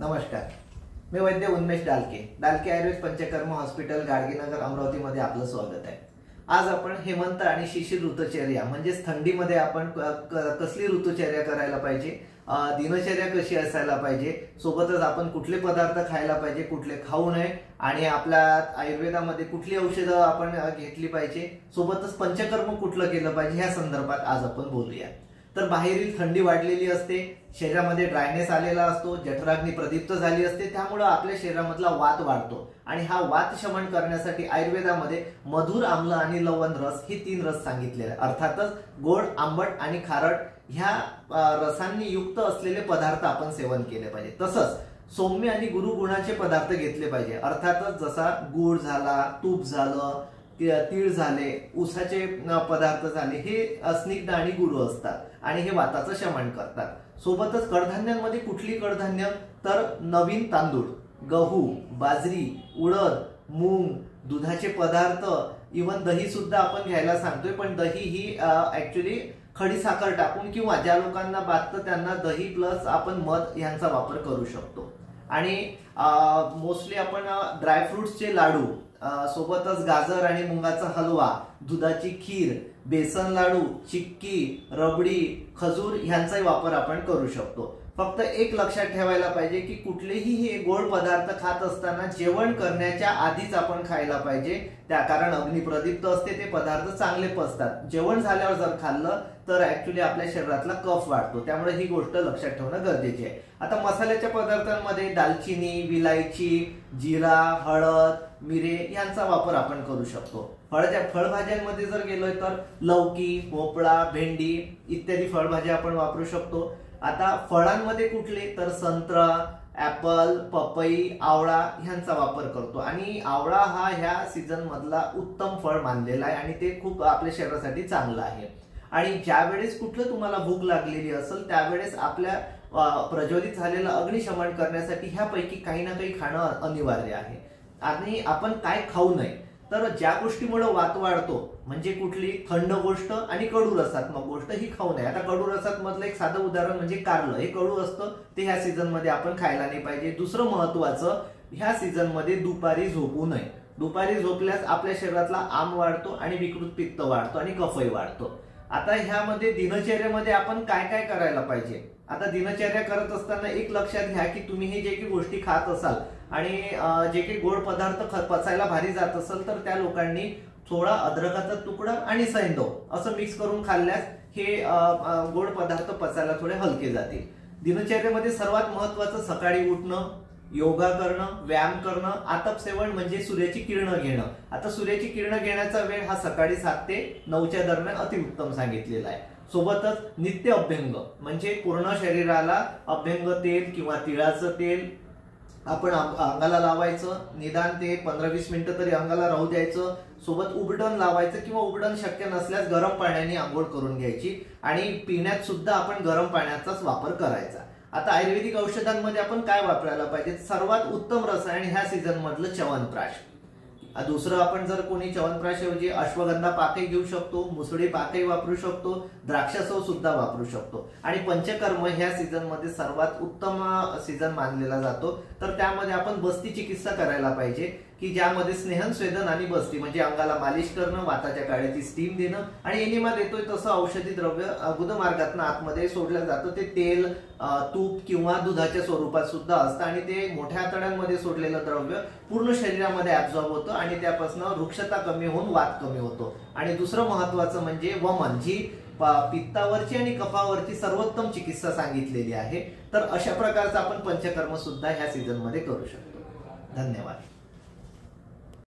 नमस्कार, मी वैद्य उन्मेष डालके आयुर्वेद पंचकर्म हॉस्पिटल गाडगेनगर अमरावती मध्ये आपलं स्वागत आहे। आज आपण हेमंत आणि शिशिर ऋतुचर्या म्हणजे थंडीमध्ये आपण कसली ऋतुचर्या करायला पाहिजे, दिनचर्या कशी असायला पाहिजे, सोबतच आपण कुठले पदार्थ खायला पाहिजे, कुठले खाऊ नये आणि आपल्या आयुर्वेदामध्ये कुठली औषधं आपण घेतली पाहिजे, सोबतच पंचकर्म कुठलं केलं पाहिजे या संदर्भात आज आपण बोलूया। तर बाहेरील थंडी वाढलेली असते, शरीरामध्ये ड्रायनेस आलेला असतो, जठराग्नी प्रदीप्त झाली असते, त्यामुळे आपल्या शरीरामधला वात वाढतो आणि हा वात शमन करण्यासाठी आयुर्वेदामध्ये मधुर, आम्ल आणि लवण रस ही 3 रस सांगितलेले आहेत। अर्थातच गोड, आंबट आणि खारट ह्या रसांनी युक्त असलेले पदार्थ आपण सेवन केले पाहिजे। तसंच सौम्य आणि गुरुगुणाचे पदार्थ घेतले पाहिजे। अर्थातच जसा गुळ झाला, तूप झालं, तीळ झाले, ऊसाचे पदार्थ झाले, हे स्निग्ध आणि गुरु असतात आणि हे वाताचं शमन करतात। सोबतच कडधान्यांमध्ये कुठली कडधान्य तर नवीन तांदूळ, गहू, बाजरी, उडद, मूग, दुधाचे पदार्थ, इव्हन दही सुद्धा आपण घ्यायला सांगतोय, पण दही ही ऍक्च्युली खडी साखर टाकून किंवा ज्या लोकांना बाधतं त्यांना दही प्लस आपण मध यांचा वापर करू शकतो। आणि मोस्टली आपण ड्रायफ्रुट्सचे लाडू, सोबतच गाजर आणि मुंगाचा हलवा, दुधाची खीर, बेसन लाडू, चिक्की, रबडी, खजूर यांचाही वापर आपण करू शकतो। फक्त एक लक्षात ठेवायला पाहिजे की कुठलेही हे गोड पदार्थ खात असताना जेवण करण्याच्या आधीच आपण खायला पाहिजे, त्या कारण अग्निप्रदीप्त असते, ते पदार्थ चांगले पचतात। जेवण झाल्यावर जर खाल्लं तर ऍक्च्युली आपल्या शरीरातला कफ वाढतो, त्यामुळे ही गोष्ट लक्षात ठेवणं गरजेचे आहे। आता मसाल्याच्या पदार्थांमध्ये दालचिनी, विलायची, जिरा, हळद, मिरे यांचा वापर आपण करू शकतो। फळभाज्यांमध्ये जर गेलोय तर लौकी, भोपळा, भेंडी इत्यादी फळभाज्या आपण वापरू शकतो। आता फळांमध्ये कुठले तर संत्रा, ऍपल, पपई, आवळा ह्यांचा वापर करतो आणि आवळा हा ह्या सीझन मधला उत्तम फळ मानलेला आहे आणि ते खूप आपल्या शरीरासाठी चांगलं आहे। आणि ज्यावेळेस कुठलं तुम्हाला भूक लागलेली असेल त्यावेळेस आपल्या प्रज्वलित झालेलं अग्निशमन करण्यासाठी ह्यापैकी काही ना काही खाणं अनिवार्य आहे। आणि आपण काय खाऊ नये तर ज्या गोष्टीमुळे वात वाढतो म्हणजे कुठली थंड गोष्ट आणि कडू रसात्मक गोष्ट ही खाऊ नये। आता कडू रसात मधलं एक साधं उदाहरण म्हणजे कारलं, हे कडू असतं, ते ह्या सीझन मध्ये आपण खायला नाही पाहिजे। दुसरं महत्वाचं, ह्या सीझन मध्ये दुपारी झोपू नये। दुपारी झोपल्यास आपल्या शरीरातला आम वाढतो आणि विकृत पित्त वाढतो आणि कफही वाढतो। आता ह्यामध्ये दिनचर्यामध्ये आपण काय काय करायला पाहिजे, आता दिनचर्या करत असताना एक लक्षात घ्या की तुम्ही हे जे काही गोष्टी खात असाल आणि जे काही गोड पदार्थ पचायला भारी जात असेल तर त्या लोकांनी थोडा अद्रकाचा तुकडा आणि सैंधव असं मिक्स करून खाल्ल्यास हे गोड पदार्थ पचायला थोडे हलके जातील। दिनचर्यामध्ये सर्वात महत्वाचं सकाळी उठणं, योगा करणं, व्यायाम करणं, आतप सेवन म्हणजे सूर्याची किरणं घेणं। आता सूर्याची किरणं घेण्याचा वेळ हा सकाळी 7 ते 9च्या दरम्यान अतिउत्तम सांगितलेला आहे। सोबतच नित्य अभ्यंग म्हणजे पूर्ण शरीराला अभ्यंग तेल किंवा तिळाचं तेल आपण अंगाला लावायचं, निदान ते 15-20 मिनिटं तरी अंगाला राहू द्यायचं। सोबत उबडण लावायचं किंवा उबडण शक्य नसल्यास गरम पाण्याने आंघोळ करून घ्यायची आणि पिण्यात सुद्धा आपण गरम पाण्याचाच वापर करायचा। आता आयुर्वेदिक औषधांमध्ये आपण काय वापरायला पाहिजे, सर्वात उत्तम रसायन ह्या सीझन मधलं च्यवनप्राश। दुसरं आपण जर कोणी च्यवनप्राश ऐवजी अश्वगंधा पाकही घेऊ शकतो, मुसळी पाकही वापरू शकतो, द्राक्षासव सुद्धा वापरू शकतो। आणि पंचकर्म ह्या सीझन मध्ये सर्वात उत्तम सीझन मानलेला जातो, तर त्यामध्ये आपण बस्ती चिकित्सा करायला पाहिजे की ज्यामध्ये स्नेहन, स्वेदन आणि बस्ती म्हणजे अंगाला मालिश करणं, वाताच्या काळ्याची स्टीम देणं आणि एनिमा देतोय तसं औषधी द्रव्य गुदमार्गातून आतमध्ये सोडलं जातं, ते तेल, तूप किंवा दुधाच्या स्वरूपात सुद्धा असतं आणि ते मोठ्या आतड्यांमध्ये सोडलेलं द्रव्य पूर्ण शरीरामध्ये ऍब्झॉर्ब होतं आणि त्यापासून वृक्षता कमी होऊन वात कमी होतो। आणि दुसरं महत्वाचं म्हणजे वमन, जी पित्तावरची आणि कफावरची सर्वोत्तम चिकित्सा सांगितलेली आहे। तर अशा प्रकारचं आपण पंचकर्म सुद्धा ह्या सीझन मध्ये करू शकतो। धन्यवाद।